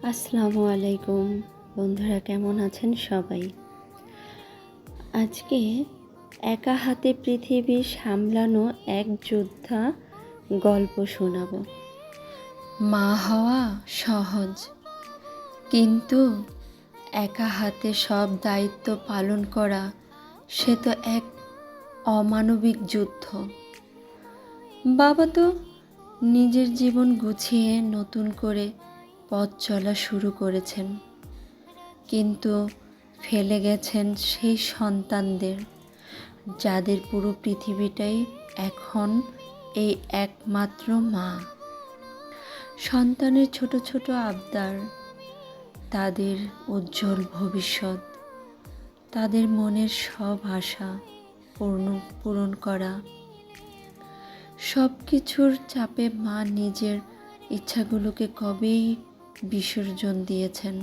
আসসালামু আলাইকুম বন্ধুরা, কেমন আছেন সবাই? আজকে একা হাতে পৃথিবী সামলানো এক যোদ্ধা গল্প শোনাবো। মা হওয়া সহজ, কিন্তু একা হাতে সব দায়িত্ব পালন করা সে তো এক অমানবিক যুদ্ধ। বাবা তো নিজের জীবন গুছিয়ে নতুন করে পথ চলা শুরু করেছেন, কিন্তু ফেলে গেছেন সেই সন্তানদের, যাদের পুরো পৃথিবীটাই এখন এই একমাত্র মা। সন্তানের ছোট ছোট আবদার, তাদের উজ্জ্বল ভবিষ্যৎ, তাদের মনের সব আশা পূরণ করা, সব কিছুর চাপে মা নিজের ইচ্ছাগুলোকে কবেই বিসর্জন দিয়েছেন,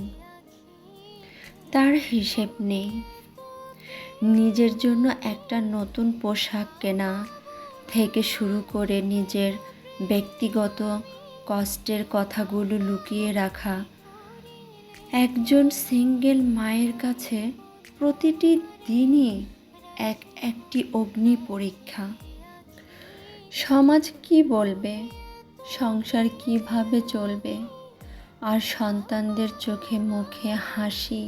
তার হিসেব নেই। নিজের জন্য একটা নতুন পোশাক কেনা থেকে শুরু করে নিজের ব্যক্তিগত কষ্টের কথাগুলো লুকিয়ে রাখা, একজন সিঙ্গেল মায়ের কাছে প্রতিটি দিনই একটি অগ্নি পরীক্ষা। সমাজ কি বলবে, সংসার কিভাবে চলবে, আর সন্তানদের চোখে মুখে হাসি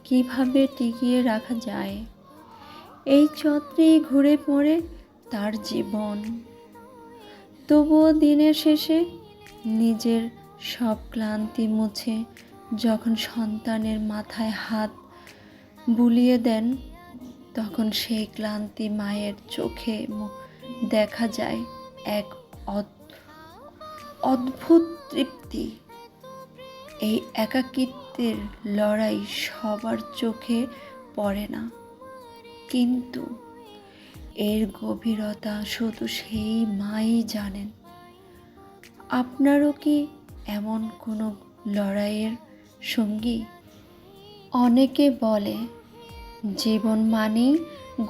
কিভাবে টিকিয়ে রাখা যায়, এই চক্রেই ঘুরে পড়ে তার জীবন। তবুও দিনের শেষে নিজের সব ক্লান্তি মুছে যখন সন্তানের মাথায় হাত বুলিয়ে দেন, তখন সেই ক্লান্তি মায়ের চোখে দেখা যায় এক অদ্ভুত তৃপ্তি। এই একাকিত্বের লড়াই সবার চোখে পড়ে না, কিন্তু এর গভীরতা শুধু সেই মাই জানেন। আপনারও কি এমন কোনো লড়াইয়ের সঙ্গী? অনেকে বলে জীবন মানেই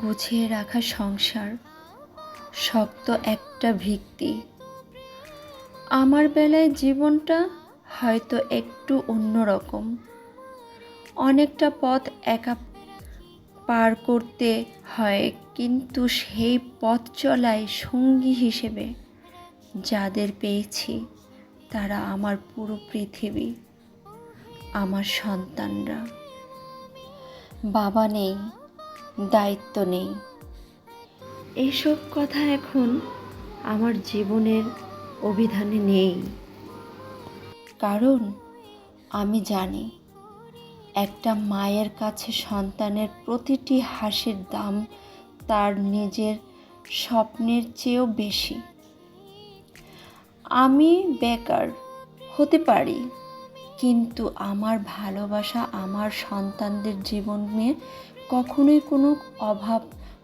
গুছিয়ে রাখা সংসার, শক্ত একটা ভিত্তি। আমার বেলায় জীবনটা হয়তো একটু অন্যরকম। অনেকটা পথ একা পার করতে হয়, কিন্তু সেই পথ চলায় সঙ্গী হিসেবে যাদের পেয়েছি, তারা আমার পুরো পৃথিবী, আমার সন্তানরা। বাবা নেই, দায়িত্ব নেই, এসব কথা এখন আমার জীবনের অভিধানে নেই। কারণ আমি জানি একটা মায়ের কাছে সন্তানের প্রতিটি হাসির দাম তার নিজের স্বপ্নের চেয়েও বেশি। আমি বেকার হতে পারি, কিন্তু আমার ভালোবাসা আমার সন্তানদের জীবনে কখনোই কোনো অভাব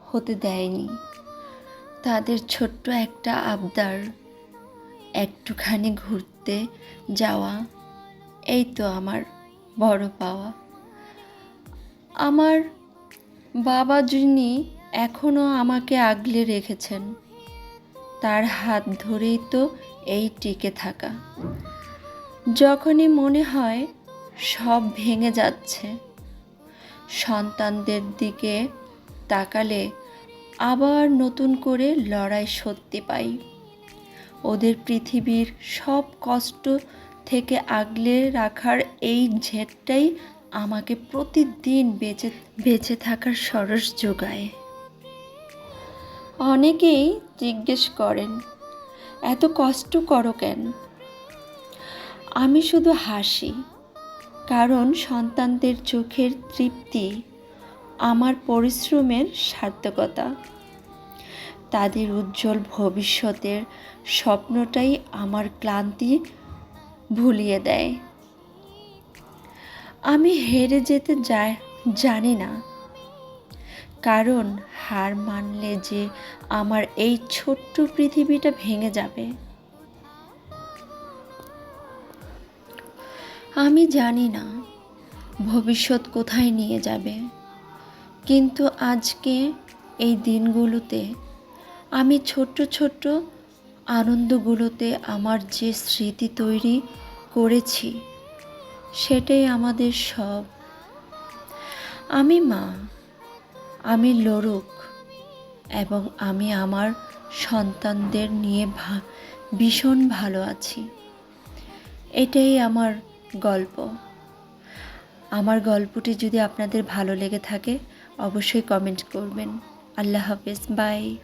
হতে দেয়নি। তাদের ছোট্ট একটা আবদার, একটুখানি ঘুরতে যাওয়া, এই তো আমার বড় পাওয়া। আমার বাবা যিনি এখনও আমাকে আগলে রেখেছেন, তার হাত ধরেই তো এই টিকে থাকা। যখনই মনে হয় সব ভেঙে যাচ্ছে, সন্তানদের দিকে তাকালে আবার নতুন করে লড়াই শক্তি পাই। ওদের পৃথিবীর সব কষ্ট থেকে আগলে রাখার এই জেদটাই আমাকে প্রতিদিন বেঁচে থাকার সাহস যোগায়। অনেকেই জিজ্ঞেস করেন, এত কষ্ট করো কেন? আমি শুধু হাসি, কারণ সন্তানদের চোখের তৃপ্তি আমার পরিশ্রমের সার্থকতা। তাদের উজ্জ্বল ভবিষ্যতের স্বপ্নটাই আমার ক্লান্তি ভুলিয়ে দেয়। আমি হেরে যেতে জানি না, কারণ হার মানলে যে আমার এই ছোট্ট পৃথিবীটা ভেঙে যাবে। আমি জানি না ভবিষ্যৎ কোথায় নিয়ে যাবে, কিন্তু আজকে এই দিনগুলোতে আমি ছোট্ট ছোট্ট আনন্দগুলোতে আমার যে স্মৃতি তৈরি করেছি, সেটাই আমাদের সব। আমি মা, আমি লড়ুক, এবং আমি আমার সন্তানদের নিয়ে ভীষণ ভালো আছি। এটাই আমার গল্প। আমার গল্পটি যদি আপনাদের ভালো লেগে থাকে অবশ্যই কমেন্ট করবেন। আল্লাহ হাফেজ, বাই।